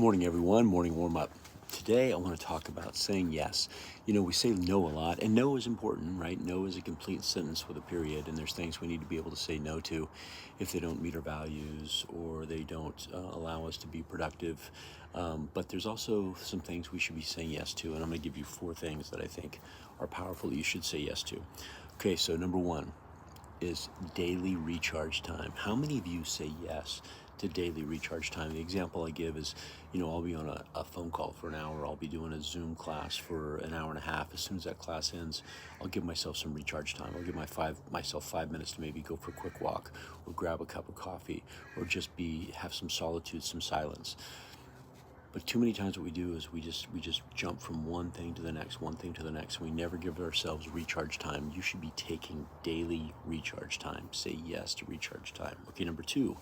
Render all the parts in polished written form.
morning, everyone. Morning warm up. Today, I want to talk about saying yes. We say no a lot, and no is important, right? No is a complete sentence with a period, and there's things we need to be able to say no to if they don't meet our values or they don't allow us to be productive. But there's also some things we should be saying yes to, and I'm going to give you 4 things that I think are powerful that you should say yes to. Okay, so number 1 is daily recharge time. How many of you say yes to daily recharge time? The example I give is, I'll be on a phone call for an hour. I'll be doing a Zoom class for an hour and a half. As soon as that class ends, I'll give myself some recharge time. I'll give myself 5 minutes to maybe go for a quick walk or grab a cup of coffee or just have some solitude, some silence. But too many times what we do is we just jump from one thing to the next, one thing to the next. We never give ourselves recharge time. You should be taking daily recharge time. Say yes to recharge time. Okay, number 2,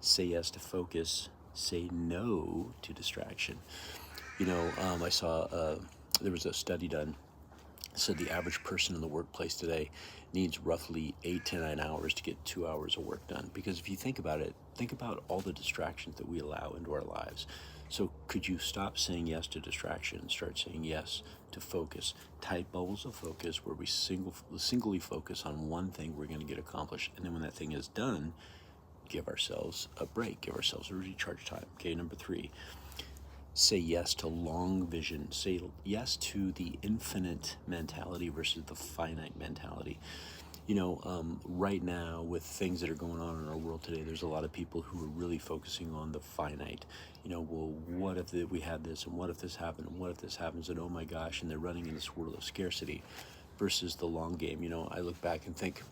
say yes to focus. Say no to distraction. I saw there was a study done. It said the average person in the workplace today needs roughly 8 to 9 hours to get 2 hours of work done. Because if you think about it, think about all the distractions that we allow into our lives. So could you stop saying yes to distraction and start saying yes to focus? Tight bubbles of focus where we singly focus on one thing we're going to get accomplished. And then when that thing is done, give ourselves a break, give ourselves a recharge time. Okay, number 3, say yes to long vision. Say yes to the infinite mentality versus the finite mentality. Right now with things that are going on in our world today, there's a lot of people who are really focusing on the finite. Well, what if we had this, and what if this happened, and what if this happens, and oh my gosh, and they're running in this world of scarcity versus the long game. I look back and think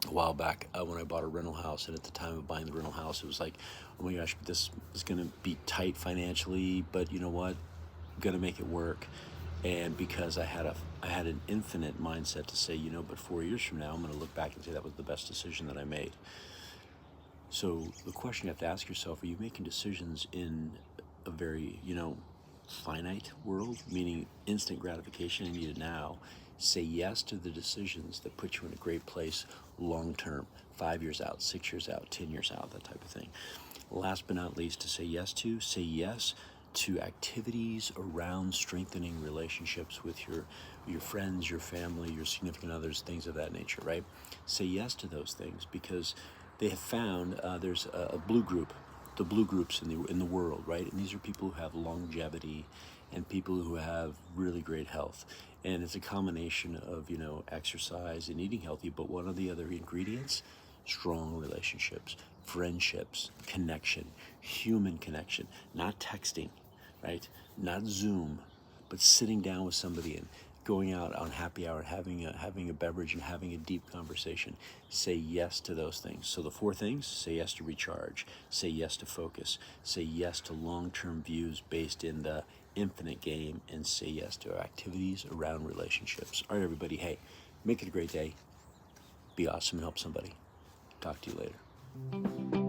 a while back when I bought a rental house, and at the time of buying the rental house, it was like, oh my gosh, this is going to be tight financially, but you know what? I'm going to make it work. And because I had an infinite mindset to say, but 4 years from now, I'm going to look back and say that was the best decision that I made. So the question you have to ask yourself, are you making decisions in a very, finite world, meaning instant gratification, and need it now? Say yes to the decisions that put you in a great place long term, 5 years out, 6 years out, 10 years out, that type of thing. Last but not least, say yes to activities around strengthening relationships with your friends, your family, your significant others, things of that nature, right? Say yes to those things because they have found there's a blue group, the blue groups in the world, right? And these are people who have longevity and people who have really great health. And it's a combination of, exercise and eating healthy, but one of the other ingredients, strong relationships, friendships, connection, human connection, not texting, right? Not Zoom, but sitting down with somebody and going out on happy hour, having a beverage and having a deep conversation. Say yes to those things. So the 4 things: say yes to recharge, say yes to focus, say yes to long-term views based in the infinite game, and say yes to activities around relationships. All right, everybody, hey, make it a great day. Be awesome and help somebody. Talk to you later.